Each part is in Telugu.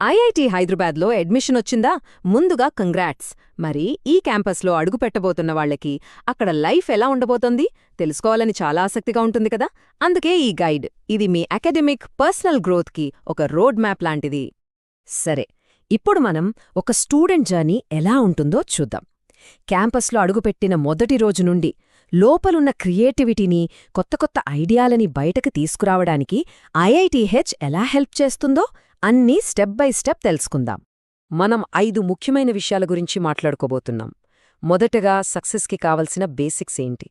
ఐఐటి హైదరాబాద్లో అడ్మిషన్ వచ్చిందా? ముందుగా కంగ్రాట్స్. మరి ఈ క్యాంపస్లో అడుగుపెట్టబోతున్న వాళ్ళకి అక్కడ లైఫ్ ఎలా ఉండబోతోంది తెలుసుకోవాలని చాలా ఆసక్తిగా ఉంటుంది కదా. అందుకే ఈ గైడ్. ఇది మీ అకాడమిక్, పర్సనల్ గ్రోత్కి ఒక రోడ్ మ్యాప్ లాంటిది. సరే, ఇప్పుడు మనం ఒక స్టూడెంట్ జర్నీ ఎలా ఉంటుందో చూద్దాం. క్యాంపస్లో అడుగుపెట్టిన మొదటి రోజు నుండి లోపలున్న క్రియేటివిటీని, కొత్త కొత్త ఐడియాలని బయటకు తీసుకురావడానికి ఐఐటిహెచ్ ఎలా హెల్ప్ చేస్తుందో అన్నీ స్టెప్ బై స్టెప్ తెలుసుకుందాం. మనం 5 ముఖ్యమైన విషయాల గురించి మాట్లాడుకోబోతున్నాం. మొదటగా సక్సెస్కి కావలసిన బేసిక్స్ ఏంటి,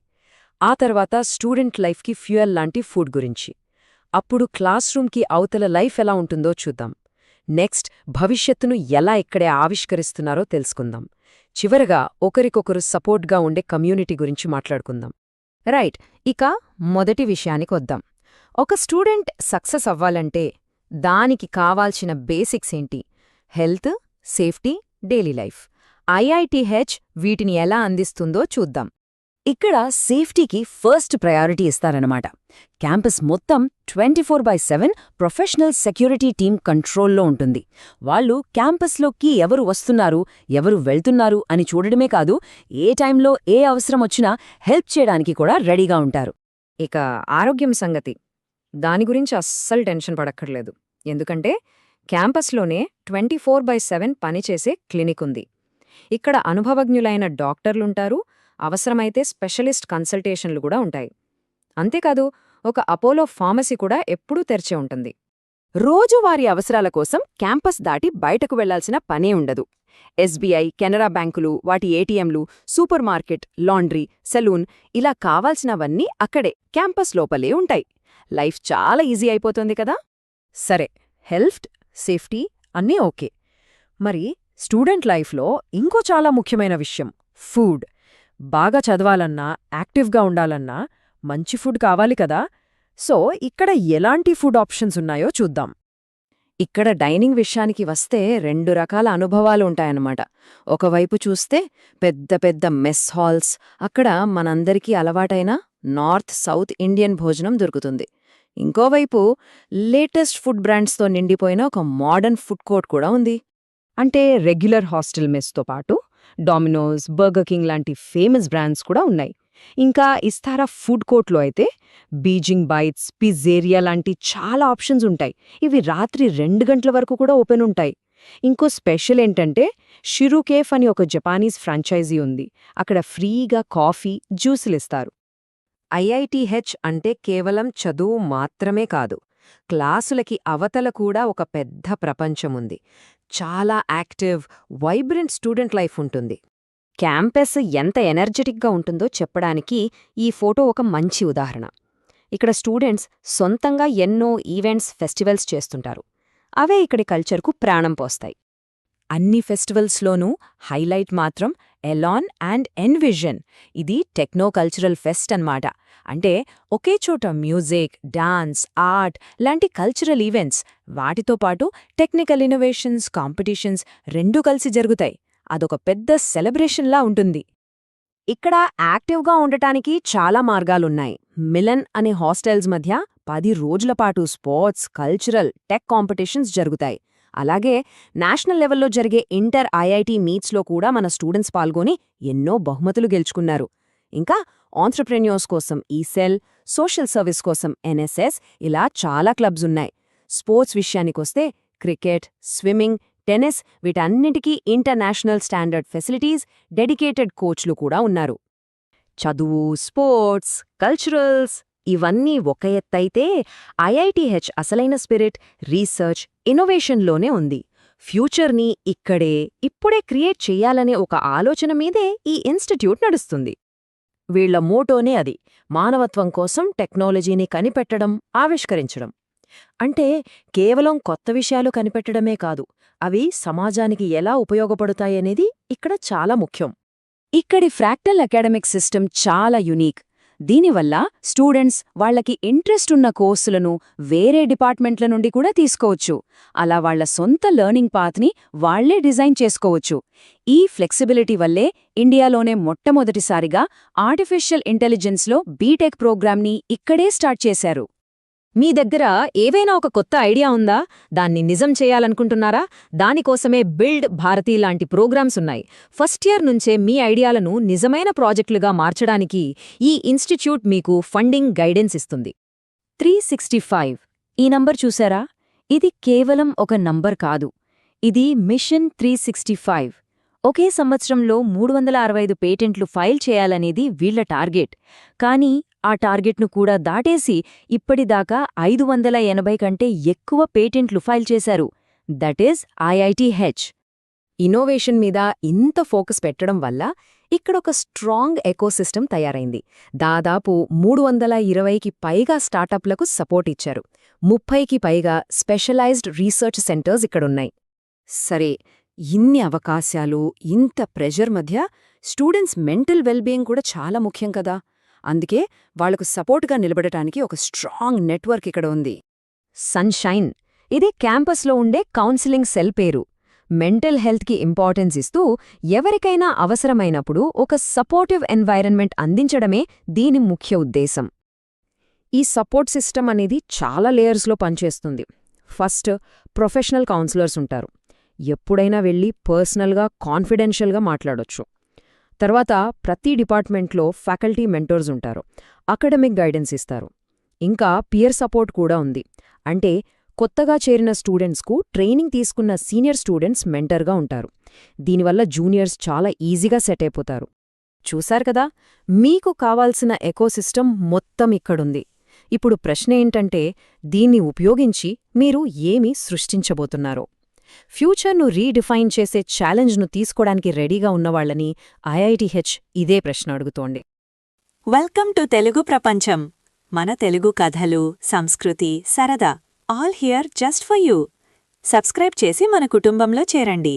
ఆ తర్వాత స్టూడెంట్ లైఫ్కి ఫ్యూయల్ లాంటి ఫుడ్ గురించి, అప్పుడు క్లాస్ రూమ్కి అవతల లైఫ్ ఎలా ఉంటుందో చూద్దాం. నెక్స్ట్, భవిష్యత్తును ఎలా ఇక్కడే ఆవిష్కరిస్తున్నారో తెలుసుకుందాం. చివరగా ఒకరికొకరు సపోర్ట్గా ఉండే కమ్యూనిటీ గురించి మాట్లాడుకుందాం. రైట్, ఇక మొదటి విషయానికొద్దాం. ఒక స్టూడెంట్ సక్సెస్ అవ్వాలంటే దానికి కావాల్సిన బేసిక్స్ ఏంటి? Health, safety, daily life. IITH వీటిని ఎలా అందిస్తుందో చూద్దాం. ఇక్కడ సేఫ్టీకి ఫస్ట్ ప్రయారిటీ ఇస్తారన్నమాట. క్యాంపస్ మొత్తం 24/7 ప్రొఫెషనల్ సెక్యూరిటీ టీమ్ కంట్రోల్లో ఉంటుంది. వాళ్ళు క్యాంపస్లోకి ఎవరు వస్తున్నారు, ఎవరు వెళ్తున్నారు అని చూడడమే కాదు, ఏ టైంలో ఏ అవసరం వచ్చినా హెల్ప్ చేయడానికి కూడా రెడీగా ఉంటారు. ఇక ఆరోగ్యం సంగతి, దాని గురించి అస్సలు టెన్షన్ పడక్కర్లేదు. ఎందుకంటే క్యాంపస్లోనే 24/7 పనిచేసే క్లినిక్ ఉంది. ఇక్కడ అనుభవజ్ఞులైన డాక్టర్లుంటారు, అవసరమైతే స్పెషలిస్ట్ కన్సల్టేషన్లు కూడా ఉంటాయి. అంతేకాదు, ఒక అపోలో ఫార్మసీ కూడా ఎప్పుడూ తెరిచే ఉంటుంది. రోజువారీ అవసరాల కోసం క్యాంపస్ దాటి బయటకు వెళ్లాల్సిన పనే ఉండదు. ఎస్బీఐ, కెనరా బ్యాంకులు, వాటి ఏటీఎంలు, సూపర్ మార్కెట్, లాండ్రీ, సెలూన్, ఇలా కావాల్సినవన్నీ అక్కడే క్యాంపస్ లోపలే ఉంటాయి. లైఫ్ చాలా ఈజీ అయిపోతుంది కదా. సరే, హెల్త్, సేఫ్టీ అన్నీ ఓకే. మరి స్టూడెంట్ లైఫ్లో ఇంకో చాలా ముఖ్యమైన విషయం ఫుడ్. బాగా చదవాలన్నా, యాక్టివ్గా ఉండాలన్నా మంచి ఫుడ్ కావాలి కదా. సో ఇక్కడ ఎలాంటి ఫుడ్ ఆప్షన్స్ ఉన్నాయో చూద్దాం. ఇక్కడ డైనింగ్ విషయానికి వస్తే 2 రకాల అనుభవాలు ఉంటాయన్నమాట. ఒకవైపు చూస్తే పెద్ద పెద్ద మెస్ హాల్స్, అక్కడ మనందరికీ అలవాటైన నార్త్, సౌత్ ఇండియన్ భోజనం దొరుకుతుంది. ఇంకోవైపు లేటెస్ట్ ఫుడ్ బ్రాండ్స్తో నిండిపోయిన ఒక మోడర్న్ ఫుడ్ కోర్ట్ కూడా ఉంది. అంటే రెగ్యులర్ హాస్టల్ మెస్తో పాటు డామినోస్, బర్గర్ కింగ్ లాంటి ఫేమస్ బ్రాండ్స్ కూడా ఉన్నాయి. ఇంకా ఇస్తారా ఫుడ్ కోర్ట్లో అయితే బీజింగ్ బైట్స్, పిజ్జేరియా లాంటి చాలా ఆప్షన్స్ ఉంటాయి. ఇవి రాత్రి 2 గంటల వరకు కూడా ఓపెన్ ఉంటాయి. ఇంకో స్పెషల్ ఏంటంటే షిరు కేఫ్ అని ఒక జపానీస్ ఫ్రాంచైజీ ఉంది. అక్కడ ఫ్రీగా కాఫీ, జ్యూసులిస్తారు. ఐఐటిహెచ్ అంటే కేవలం చదువు మాత్రమే కాదు, క్లాసులకి అవతల కూడా ఒక పెద్ద ప్రపంచముంది. చాలా యాక్టివ్, వైబ్రెంట్ స్టూడెంట్ లైఫ్ ఉంటుంది. క్యాంపస్ ఎంత ఎనర్జెటిక్గా ఉంటుందో చెప్పడానికి ఈ ఫోటో ఒక మంచి ఉదాహరణ. ఇక్కడ స్టూడెంట్స్ సొంతంగా ఎన్నో ఈవెంట్స్, ఫెస్టివల్స్ చేస్తుంటారు. అవే ఇక్కడి కల్చర్కు ప్రాణం పోస్తాయి. అన్ని ఫెస్టివల్స్లోనూ హైలైట్ మాత్రం ఎలాన్ అండ్ ఎన్విజన్. ఇది టెక్నో కల్చరల్ ఫెస్ట్ అన్నమాట. అంటే ఒకే చోట మ్యూజిక్, డాన్స్, ఆర్ట్ లాంటి కల్చరల్ ఈవెంట్స్, వాటితో పాటు టెక్నికల్ ఇన్నోవేషన్స్, కాంపిటీషన్స్ రెండూ కలిసి జరుగుతాయి. అదొక పెద్ద సెలబ్రేషన్లా ఉంటుంది. ఇక్కడ యాక్టివ్గా ఉండటానికి చాలా మార్గాలున్నాయి. మిలన్ అనే హాస్టల్స్ మధ్య 10 రోజుల పాటు స్పోర్ట్స్, కల్చరల్, టెక్ కాంపిటీషన్స్ జరుగుతాయి. అలాగే నేషనల్ లెవెల్లో జరిగే ఇంటర్ ఐఐటి మీట్స్లో కూడా మన స్టూడెంట్స్ పాల్గొని ఎన్నో బహుమతులు గెలుచుకున్నారు. ఇంకా ఆంట్రప్రెన్యూర్స్ కోసం ఈసెల్, సోషల్ సర్వీస్ కోసం ఎన్ఎస్ఎస్, ఇలా చాలా క్లబ్స్ ఉన్నాయి. స్పోర్ట్స్ విషయానికొస్తే క్రికెట్, స్విమ్మింగ్, టెన్నిస్, వీటన్నింటికీ ఇంటర్నేషనల్ స్టాండర్డ్ ఫెసిలిటీస్, డెడికేటెడ్ కోచ్లు కూడా ఉన్నారు. చదువు, స్పోర్ట్స్, కల్చరల్స్ ఇవన్నీ ఒక ఎత్తైతే ఐఐటిహెచ్ అసలైన స్పిరిట్ రీసెర్చ్, ఇన్నోవేషన్లోనే ఉంది. ఫ్యూచర్ని ఇక్కడే, ఇప్పుడే క్రియేట్ చెయ్యాలనే ఒక ఆలోచన మీదే ఈ ఇన్స్టిట్యూట్ నడుస్తుంది. వీళ్ల మోటోనే అది, మానవత్వం కోసం టెక్నాలజీని కనిపెట్టడం, ఆవిష్కరించడం. అంటే కేవలం కొత్త విషయాలు కనిపెట్టడమే కాదు, అవి సమాజానికి ఎలా ఉపయోగపడతాయనేది ఇక్కడ చాలా ముఖ్యం. ఇక్కడి ఫ్రాక్టల్ అకాడమిక్ సిస్టమ్ చాలా యునీక్. దీనివల్ల స్టూడెంట్స్ వాళ్లకి ఇంట్రెస్ట్ ఉన్న కోర్సులను వేరే డిపార్ట్మెంట్ల నుండి కూడా తీసుకోవచ్చు. అలా వాళ్ల సొంత లెర్నింగ్ పాత్ని వాళ్లే డిజైన్ చేసుకోవచ్చు. ఈ ఫ్లెక్సిబిలిటీ వల్లే ఇండియాలోనే మొట్టమొదటిసారిగా ఆర్టిఫిషియల్ ఇంటెలిజెన్స్లో బీటెక్ ప్రోగ్రామ్ని ఇక్కడే స్టార్ట్ చేశారు. మీ దగ్గర ఏవైనా ఒక కొత్త ఐడియా ఉందా? దాన్ని నిజం చేయాలనుకుంటున్నారా? దానికోసమే బిల్డ్ భారతి లాంటి ప్రోగ్రామ్స్ ఉన్నాయి. ఫస్ట్ ఇయర్ నుంచే మీ ఐడియాలను నిజమైన ప్రాజెక్టులుగా మార్చడానికి ఈ ఇన్స్టిట్యూట్ మీకు ఫండింగ్ గైడెన్స్ ఇస్తుంది. 365 ఈ నంబర్ చూసారా? ఇది కేవలం ఒక నంబర్ కాదు. ఇది మిషన్ 365. ఒకే సంవత్సరంలో 365 పేటెంట్లు ఫైల్ చేయాలనేది వీళ్ల టార్గెట్. కానీ ఆ టార్గెట్ను కూడా దాటేసి ఇప్పటిదాకా 580 కంటే ఎక్కువ పేటెంట్లు ఫైల్ చేశారు. That is IITH. ఇన్నోవేషన్ మీద ఇంత ఫోకస్ పెట్టడం వల్ల ఇక్కడొక స్ట్రాంగ్ ఎకోసిస్టమ్ తయారైంది. దాదాపు 320కి పైగా స్టార్టప్లకు సపోర్ట్ ఇచ్చారు. 30కి పైగా స్పెషలైజ్డ్ రీసెర్చ్ సెంటర్స్ ఇక్కడున్నాయి. సరే, ఇన్ని అవకాశాలు, ఇంత ప్రెషర్ మధ్య స్టూడెంట్స్ మెంటల్ వెల్బీయింగ్ కూడా చాలా ముఖ్యం కదా. అందుకే వాళ్లకు సపోర్ట్గా నిలబడటానికి ఒక స్ట్రాంగ్ నెట్వర్క్ ఇక్కడ ఉంది. సన్షైన్ ఇదే క్యాంపస్లో ఉండే కౌన్సిలింగ్ సెల్ పేరు. మెంటల్ హెల్త్కి ఇంపార్టెన్స్ ఇస్తూ ఎవరికైనా అవసరమైనప్పుడు ఒక సపోర్టివ్ ఎన్వైరన్మెంట్ అందించడమే దీని ముఖ్య ఉద్దేశం. ఈ సపోర్ట్ సిస్టమ్ అనేది చాలా లేయర్స్లో పనిచేస్తుంది. ఫస్ట్, ప్రొఫెషనల్ కౌన్సిలర్స్ ఉంటారు. ఎప్పుడైనా వెళ్ళి పర్సనల్గా, కాన్ఫిడెన్షియల్గా మాట్లాడొచ్చు. తర్వాత ప్రతి డిపార్ట్మెంట్లో ఫ్యాకల్టీ మెంటర్స్ ఉంటారు. అకాడమిక్ గైడెన్స్ ఇస్తారు. ఇంకా పియర్ సపోర్ట్ కూడా ఉంది. అంటే కొత్తగా చేరిన స్టూడెంట్స్కు ట్రైనింగ్ తీసుకున్న సీనియర్ స్టూడెంట్స్ మెంటర్గా ఉంటారు. దీనివల్ల జూనియర్స్ చాలా ఈజీగా సెట్ అయిపోతారు. చూశారు కదా, మీకు కావాల్సిన ఎకోసిస్టమ్ మొత్తం ఇక్కడుంది. ఇప్పుడు ప్రశ్న ఏంటంటే, దీన్ని ఉపయోగించి మీరు ఏమి సృష్టించబోతున్నారో? ఫ్యూచర్ను రీడిఫైన్ చేసే ఛాలెంజ్ను తీసుకోవడానికి రెడీగా ఉన్నవాళ్లని IITH ఇదే ప్రశ్న అడుగుతోంది. వెల్కమ్ టు తెలుగు ప్రపంచం. మన తెలుగు కథలు, సంస్కృతి, సరదా all here just for you. Subscribe చేసి మన కుటుంబంలో చేరండి.